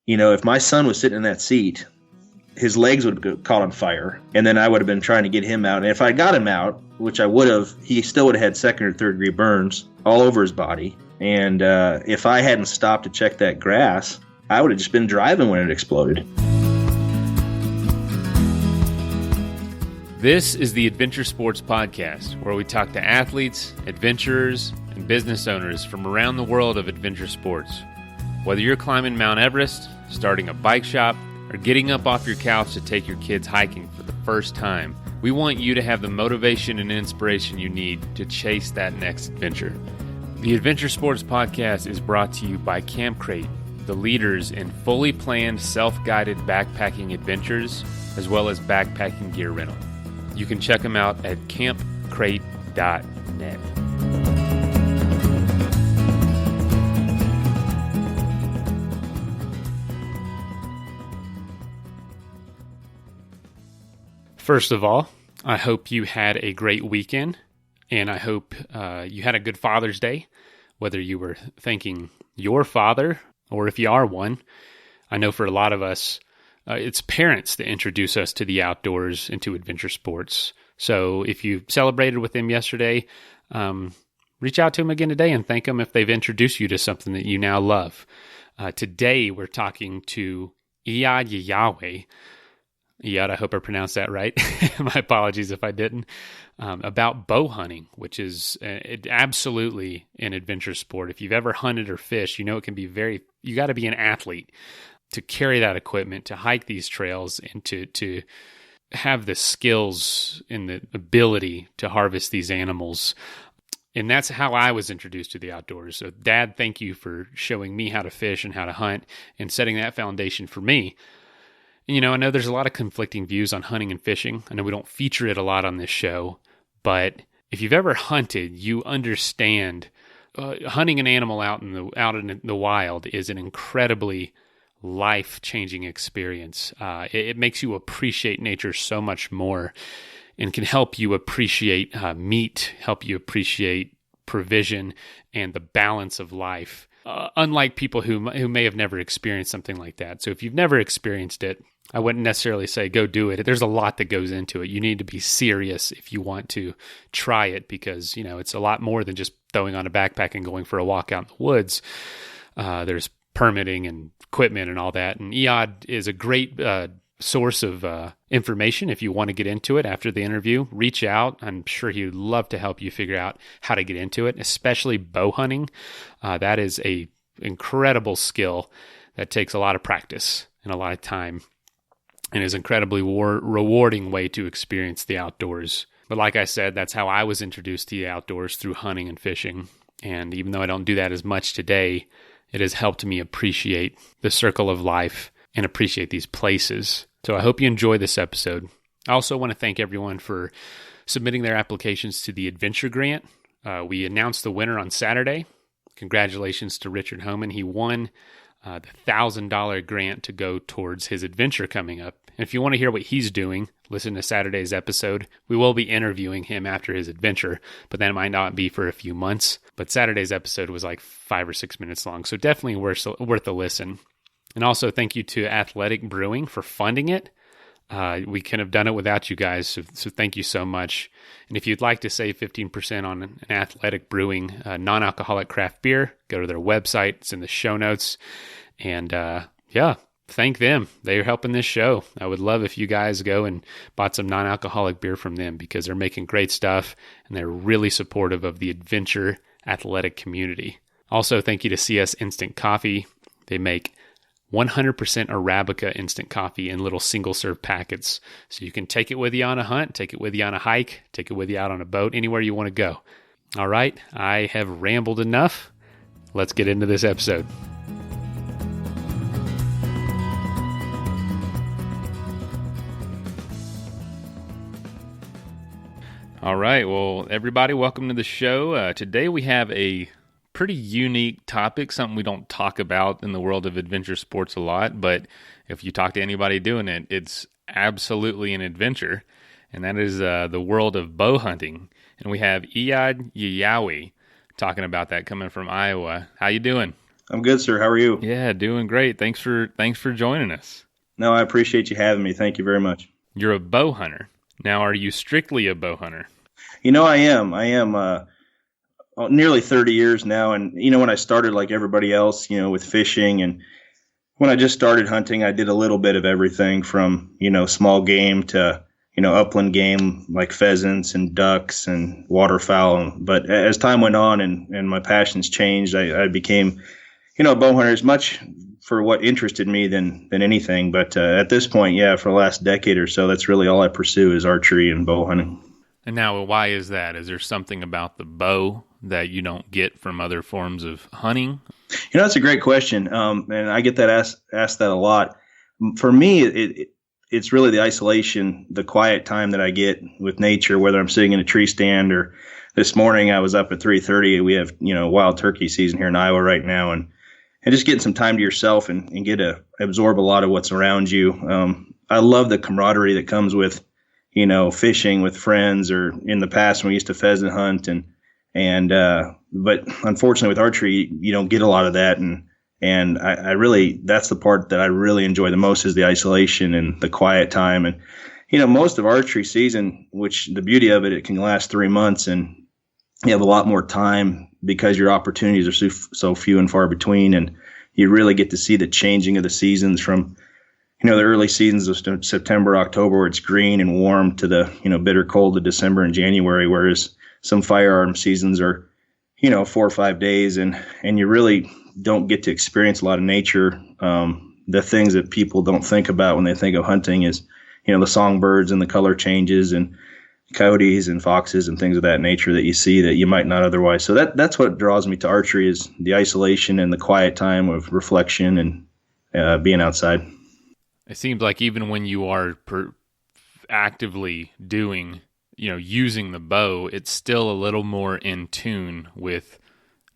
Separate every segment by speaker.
Speaker 1: If my son was sitting in that seat, his legs would have caught on fire, and then I would have been trying to get him out. And if I got him out, which I would have, he still would have had second or third degree burns all over his body. And if I hadn't stopped to check that grass, I would have just been driving when it exploded.
Speaker 2: This is the Adventure Sports Podcast, where we talk to athletes, adventurers, and business owners from around the world of adventure sports. Whether you're climbing Mount Everest, starting a bike shop, or getting up off your couch to take your kids hiking for the first time, we want you to have the motivation and inspiration you need to chase that next adventure. The Adventure Sports Podcast is brought to you by Camp Crate, the leaders in fully planned self-guided backpacking adventures, as well as backpacking gear rental. You can check them out at campcrate.net. First of all, I hope you had a great weekend, and I hope you had a good Father's Day, whether you were thanking your father or if you are one. I know for a lot of us, it's parents that introduce us to the outdoors and to adventure sports. So if you celebrated with them yesterday, reach out to them again today and thank them if they've introduced you to something that you now love. Today, we're talking to Eyad Yehyawi. Eyad, I hope I pronounced that right. My apologies if I didn't. About bow hunting, which is absolutely an adventure sport. If you've ever hunted or fished, you know it can be you got to be an athlete to carry that equipment, to hike these trails, and to have the skills and the ability to harvest these animals. And that's how I was introduced to the outdoors. So, Dad, thank you for showing me how to fish and how to hunt and setting that foundation for me. And, I know there's a lot of conflicting views on hunting and fishing. I know we don't feature it a lot on this show, but if you've ever hunted, you understand hunting an animal out in the wild is an incredibly life-changing experience. It makes you appreciate nature so much more and can help you appreciate meat, help you appreciate provision and the balance of life, unlike people who may have never experienced something like that. So if you've never experienced it, I wouldn't necessarily say go do it. There's a lot that goes into it. You need to be serious if you want to try it because, it's a lot more than just throwing on a backpack and going for a walk out in the woods. There's permitting and equipment and all that. And Eyad is a great source of information if you want to get into it after the interview. Reach out. I'm sure he would love to help you figure out how to get into it, especially bow hunting. That is a incredible skill that takes a lot of practice and a lot of time and is an incredibly rewarding way to experience the outdoors. But like I said, that's how I was introduced to the outdoors, through hunting and fishing. And even though I don't do that as much today, it has helped me appreciate the circle of life and appreciate these places. So I hope you enjoy this episode. I also want to thank everyone for submitting their applications to the Adventure Grant. We announced the winner on Saturday. Congratulations to Richard Homan. He won the $1,000 grant to go towards his adventure coming up. And if you want to hear what he's doing, listen to Saturday's episode. We will be interviewing him after his adventure, but that might not be for a few months. But Saturday's episode was like 5 or 6 minutes long, so definitely worth a listen. And also thank you to Athletic Brewing for funding it. We couldn't have done it without you guys, so thank you so much. And if you'd like to save 15% on an Athletic Brewing non-alcoholic craft beer, go to their website. It's in the show notes. And thank them. They're helping this show. I would love if you guys go and bought some non-alcoholic beer from them because they're making great stuff and they're really supportive of the adventure athletic community. Also, thank you to CS Instant Coffee. They make 100% Arabica instant coffee in little single-serve packets. So you can take it with you on a hunt, take it with you on a hike, take it with you out on a boat, anywhere you want to go. All right, I have rambled enough. Let's get into this episode. All right, well, everybody, welcome to the show. Today we have a pretty unique topic, something we don't talk about in the world of adventure sports a lot, but if you talk to anybody doing it, it's absolutely an adventure, and that is the world of bow hunting. And we have Eyad Yehyawi talking about that, coming from Iowa. How you doing?
Speaker 1: I'm good, sir. How are you?
Speaker 2: Yeah, doing great. Thanks for joining us.
Speaker 1: No, I appreciate you having me. Thank you very much.
Speaker 2: You're a bow hunter. Now, are you strictly a bow hunter?
Speaker 1: I am. Nearly 30 years now. And, when I started like everybody else, with fishing, and when I just started hunting, I did a little bit of everything from, small game to, upland game like pheasants and ducks and waterfowl. But as time went on and my passions changed, I became, a bow hunter as much for what interested me than anything. But at this point, yeah, for the last decade or so, that's really all I pursue is archery and bow hunting.
Speaker 2: And now, why is that? Is there something about the bow that you don't get from other forms of hunting?
Speaker 1: That's a great question, and I get that asked that a lot. For me, it's really the isolation, the quiet time that I get with nature, whether I'm sitting in a tree stand or this morning I was up at 3:30. We have wild turkey season here in Iowa right now, and just getting some time to yourself and get to absorb a lot of what's around you. I love the camaraderie that comes with fishing with friends, or in the past when we used to pheasant hunt, but unfortunately with archery, you don't get a lot of that. And I really, that's the part that I really enjoy the most, is the isolation and the quiet time. And, most of archery season, which the beauty of it can last 3 months, and you have a lot more time because your opportunities are so few and far between. And you really get to see the changing of the seasons from, the early seasons of September, October, where it's green and warm, to the, bitter cold of December and January, whereas some firearm seasons are, 4 or 5 days, and you really don't get to experience a lot of nature. The things that people don't think about when they think of hunting is, the songbirds and the color changes and coyotes and foxes and things of that nature that you see that you might not otherwise. So that's what draws me to archery, is the isolation and the quiet time of reflection and being outside.
Speaker 2: It seems like even when you are actively doing, using the bow, it's still a little more in tune with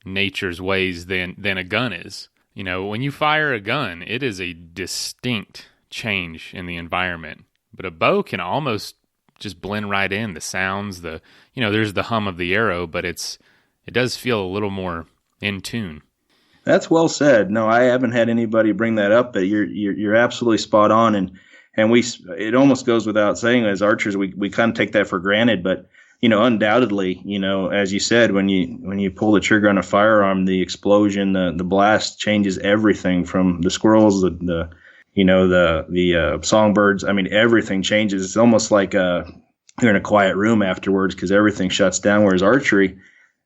Speaker 2: nature's ways than a gun is. When you fire a gun, it is a distinct change in the environment. But a bow can almost just blend right in. The sounds, there's the hum of the arrow, but it does feel a little more in tune.
Speaker 1: That's well said. No, I haven't had anybody bring that up, but you're absolutely spot on. And it almost goes without saying, as archers, we kind of take that for granted, but undoubtedly, as you said, when you pull the trigger on a firearm, the explosion, the blast changes everything, from the squirrels, the songbirds. I mean, everything changes. It's almost like you're in a quiet room afterwards because everything shuts down. Whereas archery,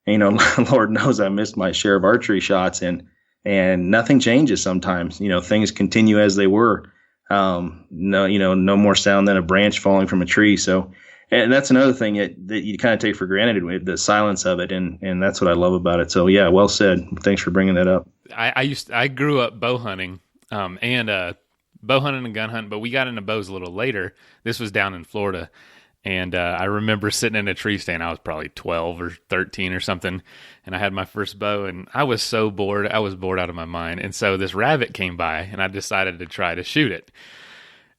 Speaker 1: Lord knows I missed my share of archery shots, and nothing changes sometimes. Things continue as they were. No more sound than a branch falling from a tree. So, and that's another thing that you kind of take for granted, with the silence of it. And that's what I love about it. So yeah, well said. Thanks for bringing that up.
Speaker 2: I grew up bow hunting, and bow hunting and gun hunting, but we got into bows a little later. This was down in Florida. And I remember sitting in a tree stand. I was probably 12 or 13 or something, and I had my first bow, and I was so bored. I was bored out of my mind. And so this rabbit came by, and I decided to try to shoot it.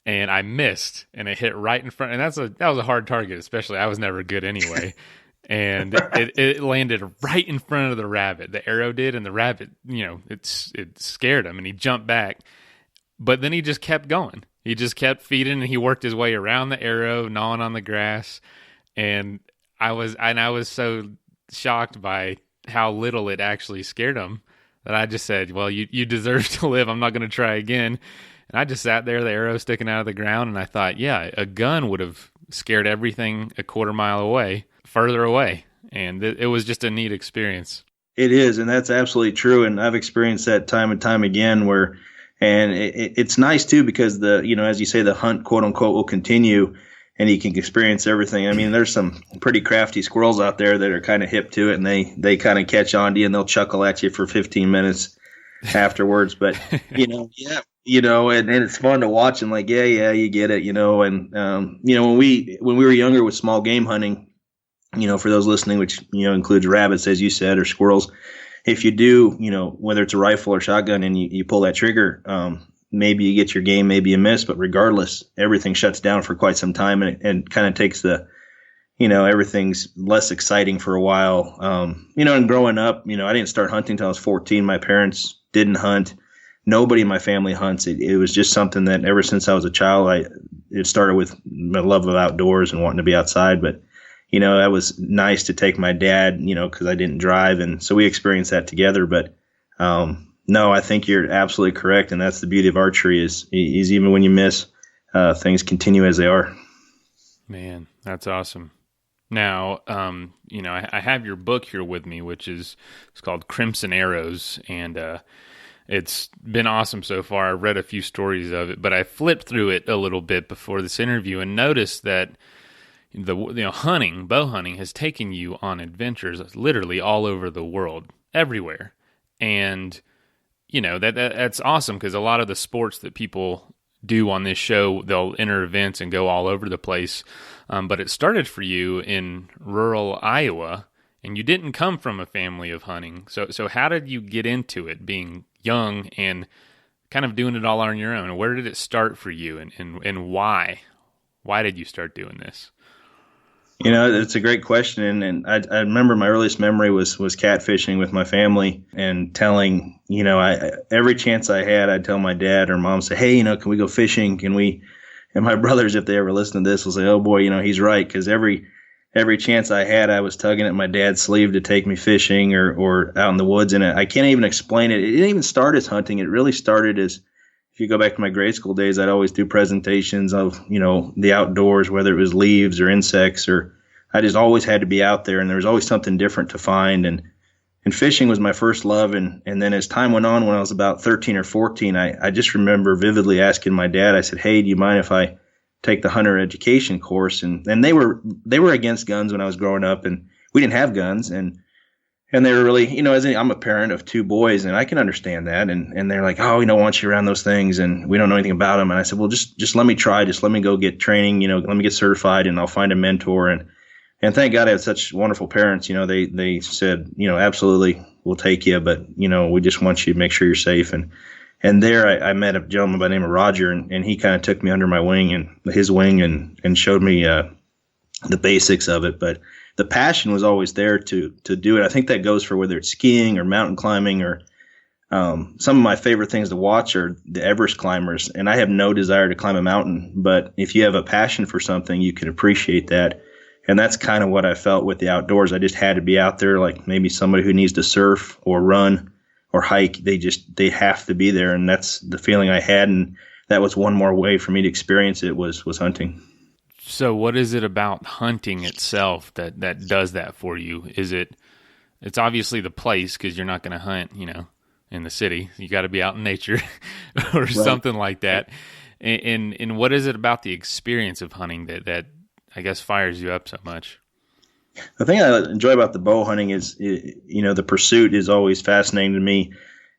Speaker 2: And I missed, and it hit right in front. And that was a hard target, especially. I was never good anyway. And it landed right in front of the rabbit. The arrow did, and the rabbit, it scared him, and he jumped back. But then he just kept going. He just kept feeding, and he worked his way around the arrow, gnawing on the grass. And I was so shocked by how little it actually scared him that I just said, well, you deserve to live. I'm not going to try again. And I just sat there, the arrow sticking out of the ground, and I thought, yeah, a gun would have scared everything a quarter mile away, further away. And it was just a neat experience.
Speaker 1: It is, and that's absolutely true. And I've experienced that time and time again where, and it's nice too, because as you say, the hunt, quote unquote, will continue, and you can experience everything. I mean, there's some pretty crafty squirrels out there that are kind of hip to it, and they kind of catch on to you, and they'll chuckle at you for 15 minutes afterwards. But, and it's fun to watch, and like, yeah, you get it, and, when we were younger with small game hunting, for those listening, which, includes rabbits, as you said, or squirrels, if you do, whether it's a rifle or shotgun, and you pull that trigger, maybe you get your game, maybe you miss, but regardless, everything shuts down for quite some time, and kind of takes the, everything's less exciting for a while. And growing up, I didn't start hunting until I was 14. My parents didn't hunt. Nobody in my family hunts. It was just something that ever since I was a child, it started with my love of outdoors and wanting to be outside. But, that was nice to take my dad, because I didn't drive. And so we experienced that together. But no, I think you're absolutely correct. And that's the beauty of archery is even when you miss, things continue as they are.
Speaker 2: Man, that's awesome. Now, I have your book here with me, it's called Crimson Arrows, and it's been awesome so far. I read a few stories of it, but I flipped through it a little bit before this interview and noticed that bow hunting has taken you on adventures literally all over the world, everywhere. And, that's awesome because a lot of the sports that people do on this show, they'll enter events and go all over the place. But it started for you in rural Iowa, and you didn't come from a family of hunting. So how did you get into it, being young and kind of doing it all on your own? Where did it start for you, and why? Why did you start doing this?
Speaker 1: It's a great question. And I remember my earliest memory was catfishing with my family and telling, every chance I had, I'd tell my dad or mom, say, hey, can we go fishing? Can we? And my brothers, if they ever listen to this, will say, oh boy, he's right. Because every chance I had, I was tugging at my dad's sleeve to take me fishing or out in the woods. And I can't even explain it. It didn't even start as hunting. It really started as, if you go back to my grade school days, I'd always do presentations of, the outdoors, whether it was leaves or insects, or I just always had to be out there, and there was always something different to find. And fishing was my first love. And then as time went on, when I was about 13 or 14, I just remember vividly asking my dad, I said, hey, do you mind if I take the hunter education course? And they were against guns when I was growing up, and we didn't have guns. And they were really, I'm a parent of two boys, and I can understand that. And they're like, oh, we don't want you around those things, and we don't know anything about them. And I said, well, just let me try. Just let me go get training, let me get certified, and I'll find a mentor. And thank God I had such wonderful parents. They said, absolutely, we'll take you, but, we just want you to make sure you're safe. And there I met a gentleman by the name of Roger, and he kind of took me under his wing and showed me the basics of it. But the passion was always there to do it. I think that goes for whether it's skiing or mountain climbing or some of my favorite things to watch are the Everest climbers. And I have no desire to climb a mountain, but if you have a passion for something, you can appreciate that. And that's kind of what I felt with the outdoors. I just had to be out there, like maybe somebody who needs to surf or run or hike. They have to be there. And that's the feeling I had. And that was one more way for me to experience it was hunting.
Speaker 2: So what is it about hunting itself that does that for you? It's obviously the place, because you're not going to hunt, in the city. You got to be out in nature or right. Something like that. And what is it about the experience of hunting that I guess fires you up so much?
Speaker 1: The thing I enjoy about the bow hunting is, the pursuit is always fascinating to me.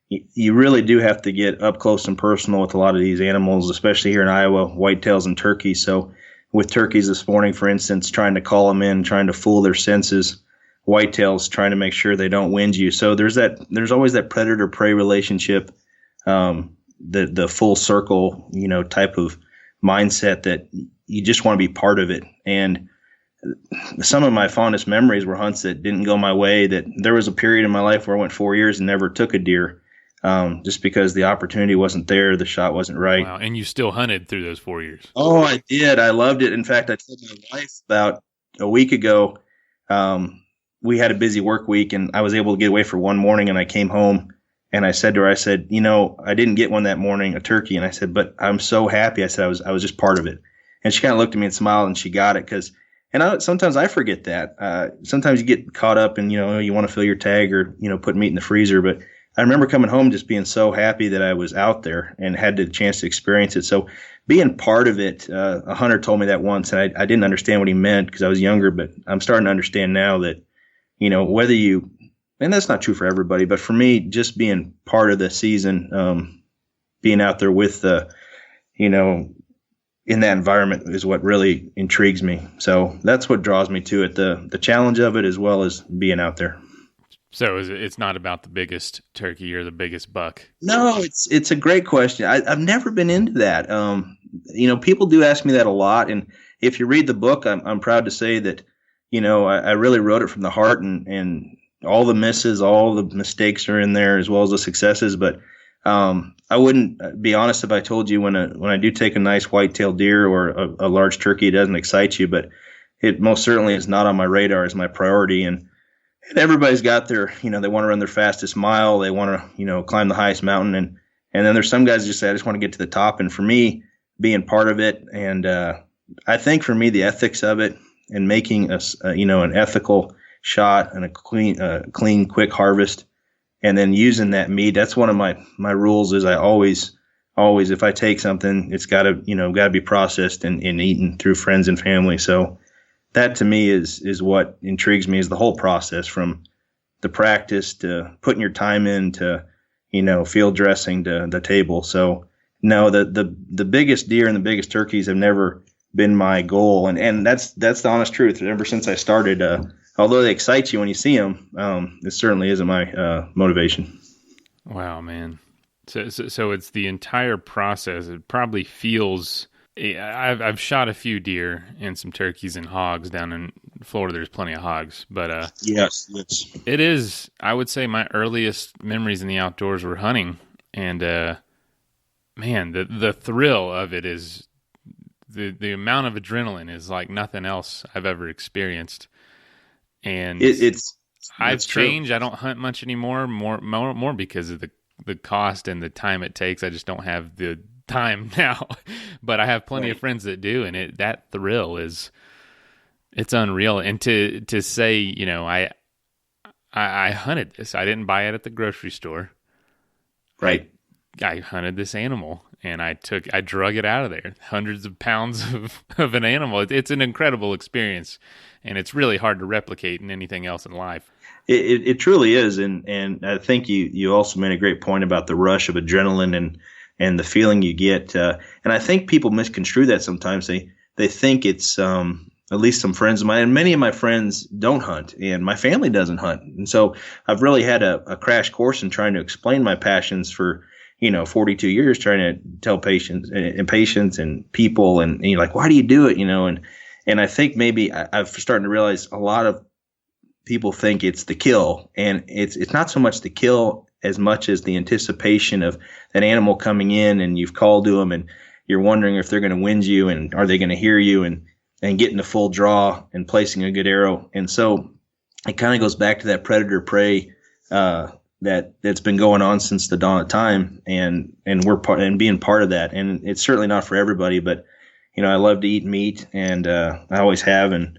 Speaker 1: You really do have to get up close and personal with a lot of these animals, especially here in Iowa, whitetails and turkeys. So with turkeys this morning, for instance, trying to call them in, trying to fool their senses, whitetails trying to make sure they don't wind you. So there's always that predator-prey relationship, the full circle, type of mindset that you just want to be part of it. And some of my fondest memories were hunts that didn't go my way. That there was a period in my life where I went 4 years and never took a deer, just because the opportunity wasn't there, the shot wasn't right.
Speaker 2: Wow! And you still hunted through those 4 years?
Speaker 1: Oh, I did. I loved it. In fact, I told my wife about a week ago. We had a busy work week, and I was able to get away for one morning. And I came home, and I said to her, I said, I didn't get one that morning, a turkey. And I said, but I'm so happy. I said I was just part of it. And she kind of looked at me and smiled, and she got it sometimes I forget that. Sometimes you get caught up and, you want to fill your tag or, put meat in the freezer. But I remember coming home just being so happy that I was out there and had the chance to experience it. So being part of it, a hunter told me that once, and I didn't understand what he meant because I was younger, but I'm starting to understand now that, whether you, and that's not true for everybody, but for me, just being part of the season, being out there with the, in that environment is what really intrigues me. So that's what draws me to it, the challenge of it as well as being out there.
Speaker 2: So it's not about the biggest turkey or the biggest buck? No,
Speaker 1: it's a great question. I've never been into that. People do ask me that a lot. And if you read the book, I'm proud to say that, I really wrote it from the heart and all the misses, all the mistakes are in there as well as the successes. But I wouldn't be honest if I told you when I do take a nice white-tailed deer or a large turkey, it doesn't excite you, but it most certainly is not on my radar as my priority. And everybody's got their, they want to run their fastest mile. They want to, climb the highest mountain. And then there's some guys who just say, I just want to get to the top. And for me, being part of it, and I think for me, the ethics of it and making an ethical shot and a clean, quick harvest, and then using that meat, that's one of my rules is I always, if I take something, it's got to be processed and eaten through friends and family. So that to me is what intrigues me, is the whole process, from the practice to putting your time in to, field dressing to the table. So no, the biggest deer and the biggest turkeys have never been my goal. And that's the honest truth. Ever since I started, although they excite you when you see them, it certainly isn't my motivation.
Speaker 2: Wow, man. So it's the entire process. It probably feels. I've shot a few deer and some turkeys and hogs down in Florida. There's plenty of hogs, but
Speaker 1: yes,
Speaker 2: it is. I would say my earliest memories in the outdoors were hunting, and man, the thrill of it is the amount of adrenaline is like nothing else I've ever experienced. And I've changed. I don't hunt much anymore. More because of the cost and the time it takes. I just don't have the time now, but I have plenty of friends that do, and that thrill it's unreal. And to say, I hunted this. I didn't buy it at the grocery store.
Speaker 1: Right.
Speaker 2: I hunted this animal, and I drug it out of there. Hundreds of pounds of an animal. It's an incredible experience, and it's really hard to replicate in anything else in life.
Speaker 1: It truly is, and I think you also made a great point about the rush of adrenaline and the feeling you get. And I think people misconstrue that sometimes. They think it's, at least some friends of mine, and many of my friends don't hunt, and my family doesn't hunt. And so I've really had a crash course in trying to explain my passions for, 42 years, trying to tell patients and people, and like, why do you do it? And I think maybe I've started to realize a lot of people think it's the kill, and it's not so much the kill as much as the anticipation of that animal coming in, and you've called to them, and you're wondering if they're going to wind you, and are they going to hear you, and getting a full draw and placing a good arrow. And so it kind of goes back to that predator prey that's been going on since the dawn of time, and being part of that. And it's certainly not for everybody, but I love to eat meat, and I always have, and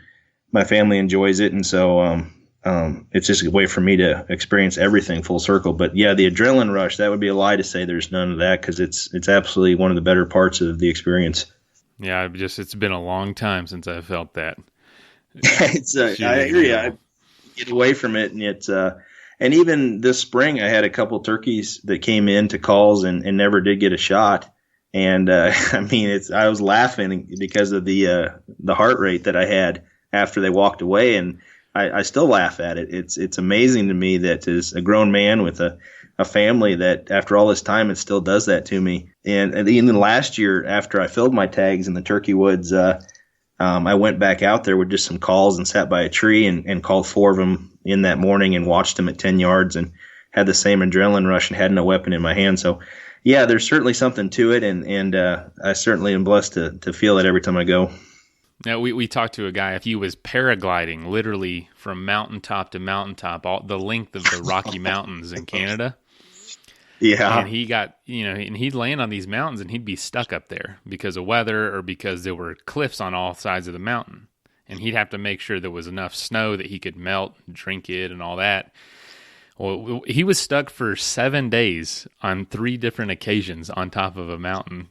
Speaker 1: my family enjoys it, and so it's just a way for me to experience everything full circle. But yeah, the adrenaline rush, that would be a lie to say there's none of that, because it's absolutely one of the better parts of the experience.
Speaker 2: Yeah, it's been a long time since I felt that.
Speaker 1: I agree. I get away from it, and it's and even this spring I had a couple turkeys that came in to calls and never did get a shot. And I was laughing because of the heart rate that I had after they walked away, and I still laugh at it. It's amazing to me that as a grown man with a family, that after all this time it still does that to me. And even last year, after I filled my tags in the turkey woods, I went back out there with just some calls and sat by a tree and called 4 of them in that morning and watched them at 10 yards and had the same adrenaline rush and had no weapon in my hand. So yeah, there's certainly something to it, and I certainly am blessed to feel it every time I go.
Speaker 2: Now, we talked to a guy, if he was paragliding literally from mountaintop to mountaintop, all the length of the Rocky Mountains in Canada.
Speaker 1: Yeah.
Speaker 2: And he got, and he'd land on these mountains and he'd be stuck up there because of weather or because there were cliffs on all sides of the mountain. And he'd have to make sure there was enough snow that he could melt, drink it, and all that. Well, he was stuck for 7 days on 3 different occasions on top of a mountain.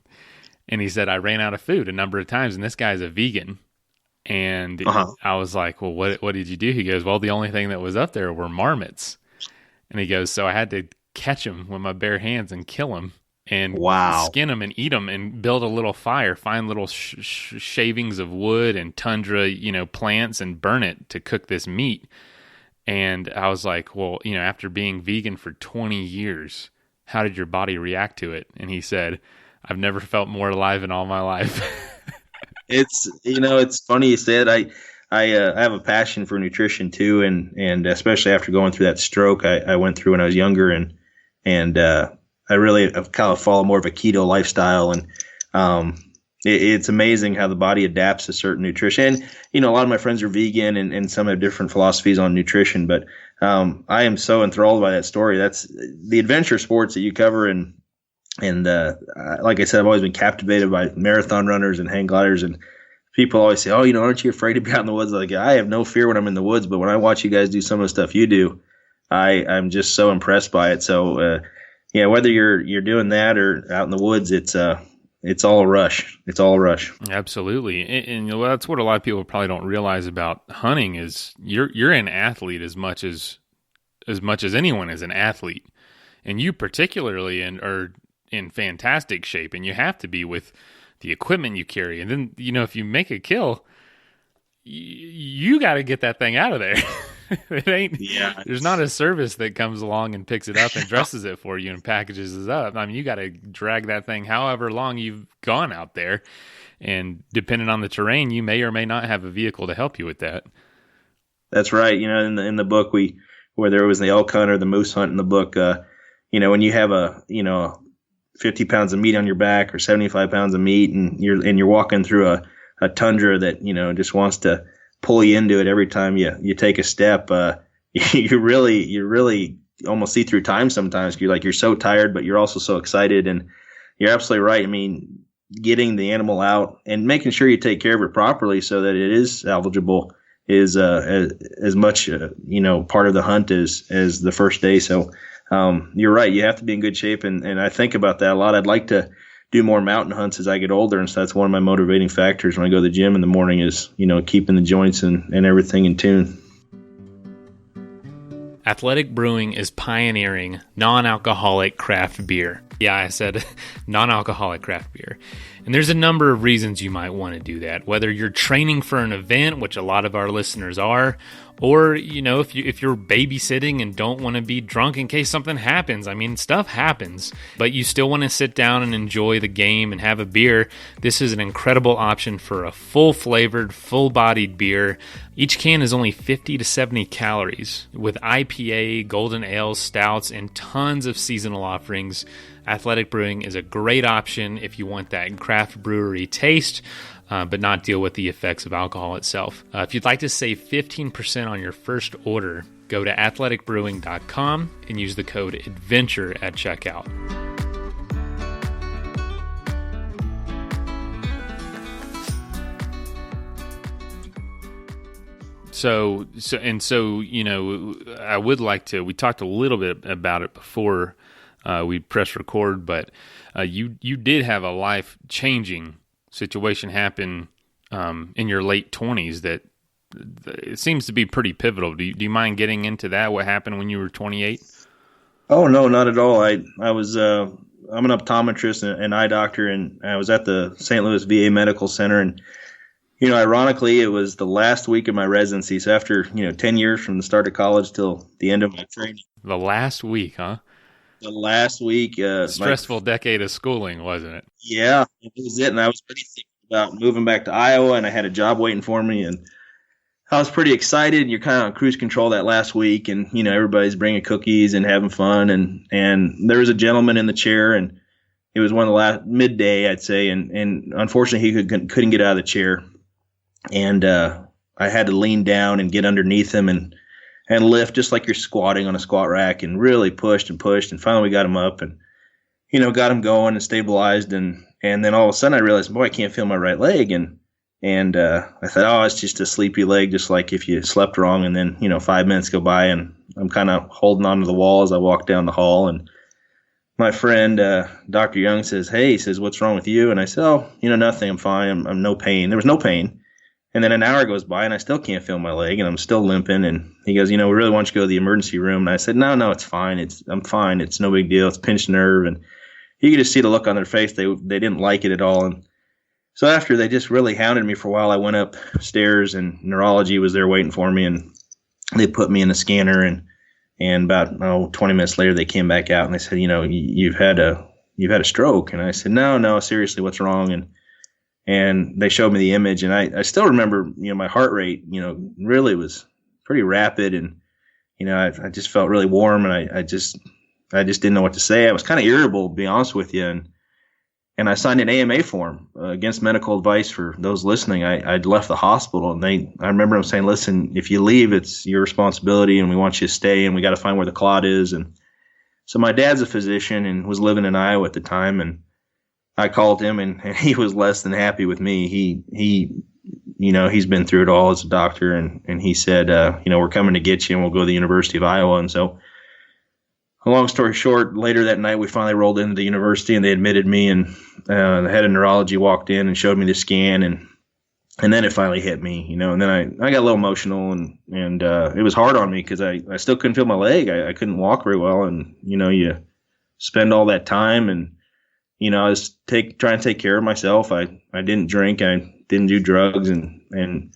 Speaker 2: And he said, I ran out of food a number of times, and this guy's a vegan. And I was like, well, what did you do? He goes, well, the only thing that was up there were marmots. And he goes, so I had to catch them with my bare hands and kill them and skin them and eat them and build a little fire, find little shavings of wood and tundra, plants, and burn it to cook this meat. And I was like, well, after being vegan for 20 years, how did your body react to it? And he said, I've never felt more alive in all my life.
Speaker 1: It's funny you said. I have a passion for nutrition too, and especially after going through that stroke I went through when I was younger, and I really have kind of follow more of a keto lifestyle, and it's amazing how the body adapts to certain nutrition. And, you know, a lot of my friends are vegan, and some have different philosophies on nutrition, but I am so enthralled by that story. That's the adventure sports that you cover, and like I said, I've always been captivated by marathon runners and hang gliders, and people always say, "Oh, you know, aren't you afraid to be out in the woods?" Like, I have no fear when I'm in the woods, but when I watch you guys do some of the stuff you do, I'm just so impressed by it. So, yeah, whether you're doing that or out in the woods, it's all a rush. It's all a rush.
Speaker 2: Absolutely, and you know, that's what a lot of people probably don't realize about hunting is you're an athlete as much as anyone is an athlete, and you particularly are in fantastic shape, and you have to be with the equipment you carry. And then, you know, if you make a kill, you got to get that thing out of there. It ain't. Yeah. There's not a service that comes along and picks it up and dresses it for you and packages it up. I mean, you got to drag that thing however long you've gone out there, and depending on the terrain, you may or may not have a vehicle to help you with that.
Speaker 1: That's right. You know, in the book where there was the elk hunt or the moose hunt in the book, you know, when you have 50 pounds of meat on your back or 75 pounds of meat, and you're walking through a tundra that, you know, just wants to pull you into it every time you take a step, you really almost see through time sometimes. You're so tired, but you're also so excited, and you're absolutely right. I mean, getting the animal out and making sure you take care of it properly so that it is salvageable is as much part of the hunt as the first day. So you're right. You have to be in good shape, and I think about that a lot. I'd like to do more mountain hunts as I get older, and so that's one of my motivating factors when I go to the gym in the morning is, you know, keeping the joints and everything in tune.
Speaker 2: Athletic Brewing is pioneering non-alcoholic craft beer. Yeah, I said non-alcoholic craft beer. And there's a number of reasons you might want to do that, whether you're training for an event, which a lot of our listeners are, or, you know, if you're babysitting and don't want to be drunk in case something happens. I mean, stuff happens, but you still want to sit down and enjoy the game and have a beer. This is an incredible option for a full-flavored, full-bodied beer. Each can is only 50 to 70 calories, with IPA, golden ales, stouts, and tons of seasonal offerings. Athletic Brewing is a great option if you want that craft brewery taste, but not deal with the effects of alcohol itself. If you'd like to save 15% on your first order, go to athleticbrewing.com and use the code ADVENTURE at checkout. So, you know, I would like to, we talked a little bit about it before we press record, but you did have a life-changing situation happen in your late 20s that it seems to be pretty pivotal. Do you mind getting into that? What happened when you were 28?
Speaker 1: Oh, no, not at all. I was I'm an optometrist and an eye doctor, and I was at the St. Louis VA Medical Center, and you know, ironically, it was the last week of my residency. So after, 10 years from the start of college till the end of my training.
Speaker 2: The last week, huh?
Speaker 1: The last week.
Speaker 2: Stressful decade of schooling, wasn't it?
Speaker 1: Yeah, it was it. And I was pretty thinking about moving back to Iowa, and I had a job waiting for me. And I was pretty excited. And you're kind of on cruise control that last week. And, everybody's bringing cookies and having fun. And there was a gentleman in the chair, and it was one of the last midday, I'd say. And unfortunately, he couldn't get out of the chair. And I had to lean down and get underneath him and lift just like you're squatting on a squat rack, and really pushed. And finally we got him up and, got him going and stabilized. And then all of a sudden I realized, boy, I can't feel my right leg. And I thought, oh, it's just a sleepy leg, just like if you slept wrong. And then, 5 minutes go by and I'm kind of holding onto the wall as I walk down the hall. And my friend, Dr. Young says, hey, he says, what's wrong with you? And I said, oh, nothing. I'm fine. I'm no pain. There was no pain. And then an hour goes by and I still can't feel my leg and I'm still limping. And he goes, we really want you to go to the emergency room. And I said, no, it's fine. I'm fine. It's no big deal. It's pinched nerve. And you could just see the look on their face. They didn't like it at all. And so after they just really hounded me for a while, I went upstairs and neurology was there waiting for me. And they put me in the scanner and about 20 minutes later, they came back out and they said, you've had a stroke. And I said, no, seriously, what's wrong? And And they showed me the image, and I still remember, my heart rate, really was pretty rapid, and I just felt really warm, and I just didn't know what to say. I was kind of irritable, to be honest with you, and I signed an AMA form against medical advice for those listening. I'd left the hospital, and I remember them saying, "Listen, if you leave, it's your responsibility, and we want you to stay, and we got to find where the clot is." And so my dad's a physician and was living in Iowa at the time, and I called him, and he was less than happy with me. He's been through it all as a doctor, and he said, we're coming to get you, and we'll go to the University of Iowa. And so, a long story short, later that night we finally rolled into the university, and they admitted me, and the head of neurology walked in and showed me the scan, and then it finally hit me, and then I got a little emotional, and it was hard on me because I still couldn't feel my leg. I couldn't walk very well, and you spend all that time, and I was trying to take care of myself. I didn't drink. I didn't do drugs, and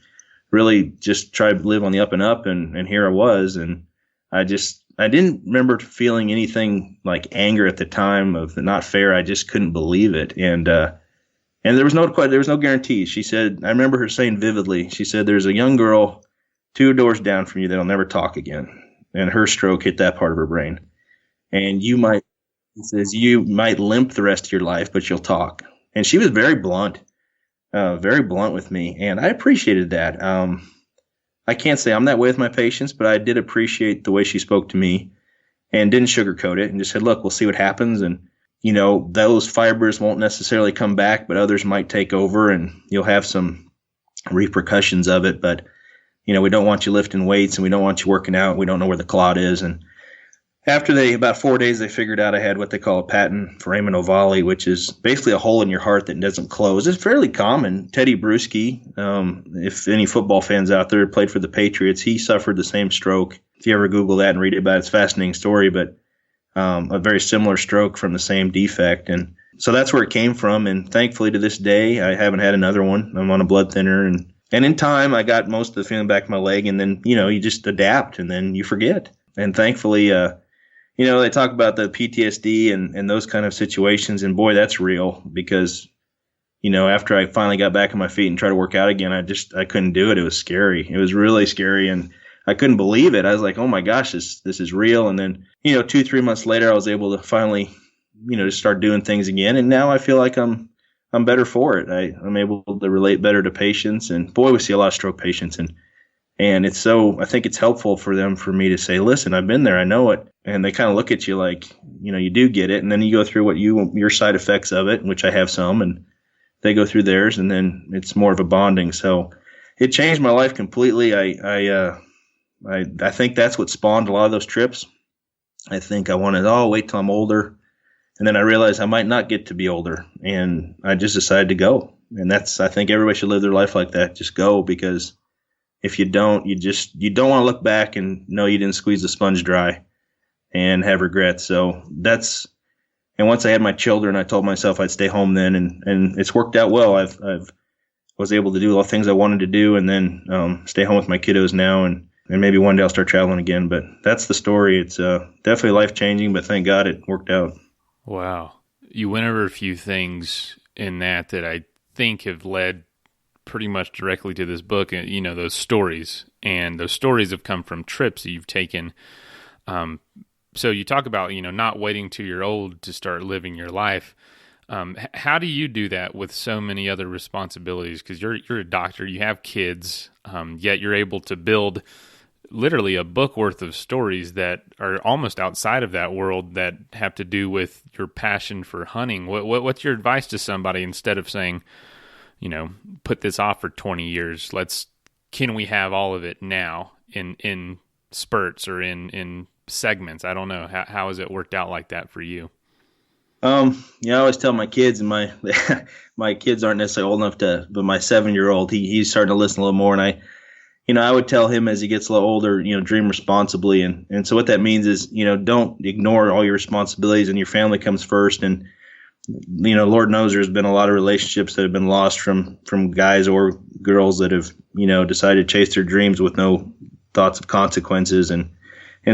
Speaker 1: really just tried to live on the up and up. And here I was. And I didn't remember feeling anything like anger at the time of not fair. I just couldn't believe it. And there was no guarantees. She said, I remember her saying vividly, she said, there's a young girl 2 doors down from you that'll never talk again. And her stroke hit that part of her brain. And he says, you might limp the rest of your life, but you'll talk. And she was very blunt with me. And I appreciated that. I can't say I'm that way with my patients, but I did appreciate the way she spoke to me and didn't sugarcoat it and just said, look, we'll see what happens. And, those fibers won't necessarily come back, but others might take over and you'll have some repercussions of it. But, we don't want you lifting weights and we don't want you working out. We don't know where the clot is. And after about 4 days, they figured out I had what they call a patent foramen ovale, which is basically a hole in your heart that doesn't close. It's fairly common. Teddy Bruschi, if any football fans out there played for the Patriots, he suffered the same stroke. If you ever Google that and read about it, it's a fascinating story, but a very similar stroke from the same defect. And so that's where it came from. And thankfully to this day, I haven't had another one. I'm on a blood thinner. And in time, I got most of the feeling back in my leg. And then, you just adapt and then you forget. And thankfully, they talk about the PTSD and those kind of situations, and boy, that's real because, after I finally got back on my feet and tried to work out again, I couldn't do it. It was scary. It was really scary, and I couldn't believe it. I was like, oh my gosh, this is real. And then, 2-3 months later, I was able to finally, just start doing things again, and now I feel like I'm better for it. I'm able to relate better to patients, and boy, we see a lot of stroke patients, and it's I think it's helpful for me to say, listen, I've been there, I know it. And they kind of look at you like, you do get it. And then you go through your side effects of it, which I have some, and they go through theirs, and then it's more of a bonding. So it changed my life completely. I think that's what spawned a lot of those trips. I think I wanted, wait till I'm older. And then I realized I might not get to be older. And I just decided to go. And I think everybody should live their life like that. Just go, because if you don't, you don't want to look back and know you didn't squeeze the sponge dry and have regrets. So and once I had my children, I told myself I'd stay home then, and it's worked out well. I've was able to do all the things I wanted to do, and then stay home with my kiddos now, and maybe one day I'll start traveling again. But that's the story. It's definitely life-changing, but thank God it worked out.
Speaker 2: Wow. You went over a few things in that I think have led pretty much directly to this book, those stories. And those stories have come from trips that you've taken. So you talk about, not waiting till you're old to start living your life. How do you do that with so many other responsibilities? Because you're a doctor, you have kids, yet you're able to build literally a book worth of stories that are almost outside of that world that have to do with your passion for hunting. What's your advice to somebody instead of saying, put this off for 20 years? Can we have all of it now in spurts or in segments? I don't know. How has it worked out like that for you?
Speaker 1: I always tell my kids, and my kids aren't necessarily old enough but my 7-year-old, he's starting to listen a little more. And I would tell him as he gets a little older, dream responsibly. And so what that means is, don't ignore all your responsibilities, and your family comes first. And, Lord knows there's been a lot of relationships that have been lost from guys or girls that have, decided to chase their dreams with no thoughts of consequences. And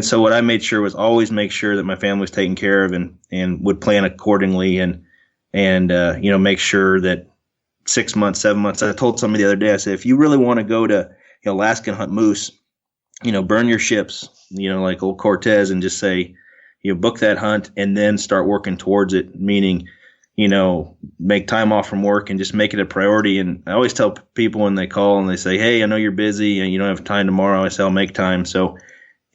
Speaker 1: so what I made sure was always make sure that my family was taken care of, and would plan accordingly, and make sure that, 6 months, 7 months. I told somebody the other day, I said, if you really want to go to Alaska and hunt moose, burn your ships, like old Cortez, and just say, book that hunt and then start working towards it, meaning, make time off from work and just make it a priority. And I always tell people when they call and they say, hey, I know you're busy and you don't have time tomorrow, I say, I'll make time. So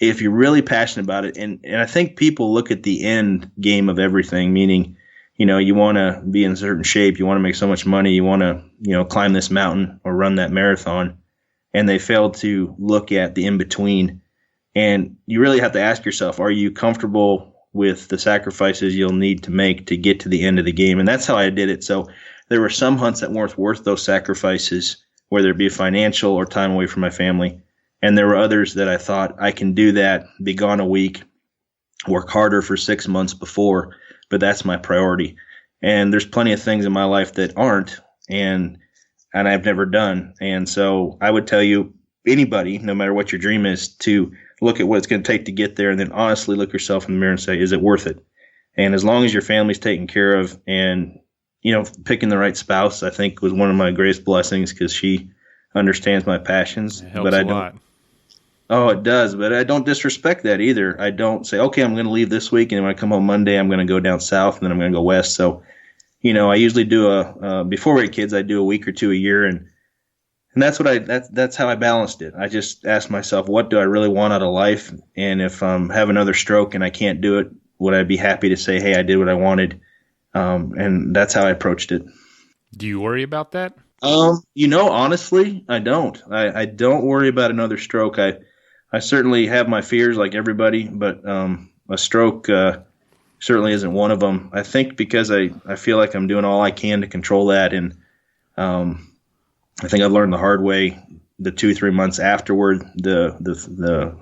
Speaker 1: if you're really passionate about it, and I think people look at the end game of everything, meaning, you want to be in a certain shape, you want to make so much money, you want to, climb this mountain or run that marathon, and they fail to look at the in-between. And you really have to ask yourself, are you comfortable with the sacrifices you'll need to make to get to the end of the game? And that's how I did it. So there were some hunts that weren't worth those sacrifices, whether it be financial or time away from my family. And there were others that I thought I can do that, be gone a week, work harder for 6 months before, but that's my priority. And there's plenty of things in my life that aren't, and I've never done. And so I would tell you, anybody, no matter what your dream is, to look at what it's going to take to get there, and then honestly look yourself in the mirror and say, is it worth it? And as long as your family's taken care of, and, picking the right spouse, I think was one of my greatest blessings, because she understands my passions.
Speaker 2: It helps
Speaker 1: but I
Speaker 2: a
Speaker 1: don't.
Speaker 2: lot.
Speaker 1: Oh, it does, but I don't disrespect that either. I don't say, okay, I'm going to leave this week, and when I come home Monday, I'm going to go down south, and then I'm going to go west. So, I usually do before we had kids, I do a week or two a year, and that's that's how I balanced it. I just asked myself, what do I really want out of life? And if I have another stroke and I can't do it, would I be happy to say, hey, I did what I wanted? And that's how I approached it.
Speaker 2: Do you worry about that?
Speaker 1: Honestly, I don't. I don't worry about another stroke. I certainly have my fears like everybody, but a stroke certainly isn't one of them. I think because I feel like I'm doing all I can to control that, and I think I've learned the hard way the 2-3 months afterward, the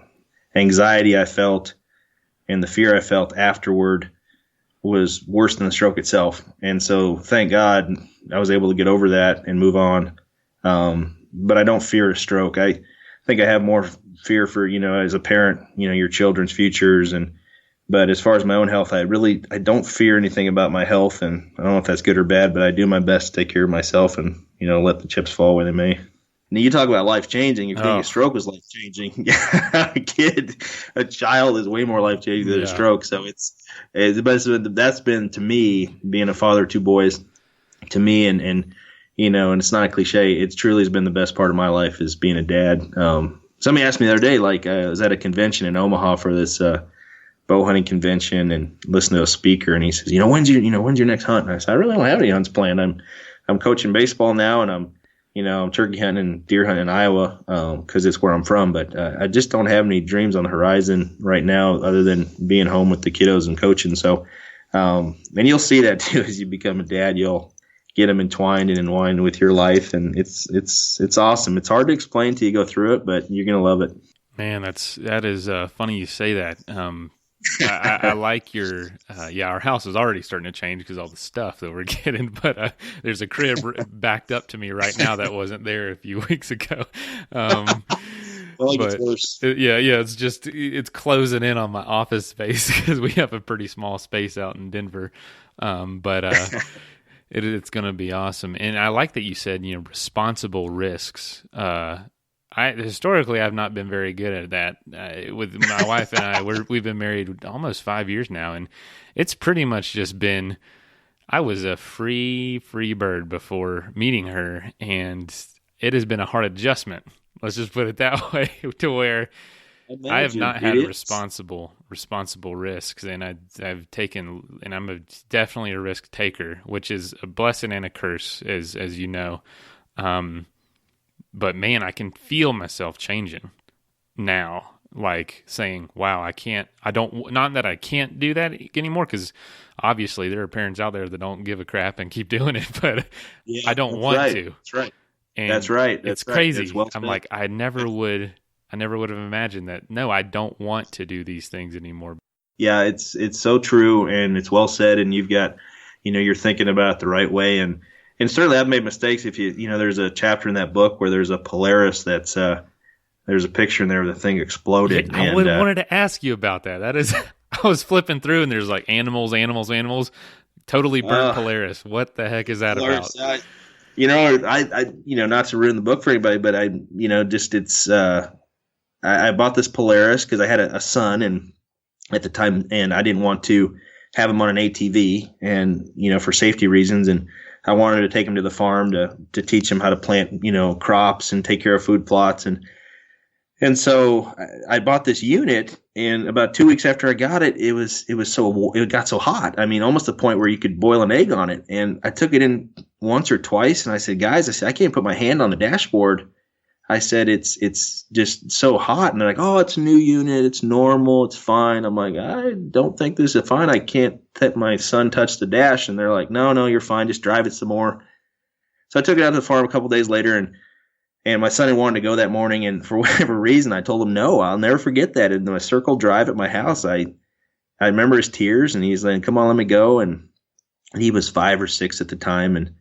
Speaker 1: anxiety I felt and the fear I felt afterward was worse than the stroke itself. And so thank God I was able to get over that and move on. But I don't fear a stroke. I think I have more fear for, as a parent, your children's futures. But as far as my own health, I don't fear anything about my health. And I don't know if that's good or bad, but I do my best to take care of myself and, let the chips fall where they may. Now, you talk about life changing. If a stroke was life changing, a child is way more life changing than a stroke. So that's been, to me, being a father of 2 boys, to me, and it's not a cliche. It truly has been the best part of my life, is being a dad. Somebody asked me the other day, I was at a convention in Omaha for this bow hunting convention, and listened to a speaker, and he says, when's your next hunt? And I said, I really don't have any hunts planned. I'm coaching baseball now, and I'm turkey hunting and deer hunting in Iowa, because it's where I'm from. But I just don't have any dreams on the horizon right now, other than being home with the kiddos and coaching. So, and you'll see that too as you become a dad. You'll get them entwined with your life, and it's awesome. It's hard to explain till you go through it, but you're gonna love it.
Speaker 2: Man, that is funny you say that. I like your our house is already starting to change because all the stuff that we're getting, but there's a crib backed up to me right now that wasn't there a few weeks ago.
Speaker 1: It's worse.
Speaker 2: It's closing in on my office space because we have a pretty small space out in Denver. It's going to be awesome. And I like that you said, responsible risks. Historically, I've not been very good at that. With my wife and I, we've been married almost 5 years now, and it's pretty much just been, I was a free bird before meeting her, and it has been a hard adjustment. Let's just put it that way, to where I have not had responsible risks, and I've taken, and I'm definitely a risk taker, which is a blessing and a curse, as you know. But man, I can feel myself changing now, like saying, wow, not that I can't do that anymore, because obviously there are parents out there that don't give a crap and keep doing it, but I don't want to.
Speaker 1: That's right.
Speaker 2: And
Speaker 1: that's right.
Speaker 2: It's crazy. I'm like, I never would have imagined that. No, I don't want to do these things anymore.
Speaker 1: Yeah, it's so true, and it's well said, and you've got, you're thinking about it the right way, and certainly I've made mistakes. If there's a chapter in that book where there's a Polaris that's there's a picture in there where the thing exploded.
Speaker 2: Yeah, I wanted to ask you about that. That is, I was flipping through, and there's like animals, totally burnt Polaris. What the heck is that
Speaker 1: Polaris,
Speaker 2: about?
Speaker 1: not to ruin the book for anybody, but I bought this Polaris because I had a son and at the time, and I didn't want to have him on an ATV and, for safety reasons. And I wanted to take him to the farm to teach him how to plant, crops and take care of food plots. And so I bought this unit, and about 2 weeks after I got it, it got so hot. I mean, almost the point where you could boil an egg on it. And I took it in once or twice, and I said, guys, I can't put my hand on the dashboard. I said, it's just so hot. And they're like, oh, it's a new unit. It's normal. It's fine. I'm like, I don't think this is fine. I can't let my son touch the dash. And they're like, no, you're fine. Just drive it some more. So I took it out to the farm a couple days later, and my son had wanted to go that morning. And for whatever reason, I told him, no, I'll never forget that. In my circle drive at my house, I remember his tears, and he's like, come on, let me go. And he was 5 or 6 at the time. And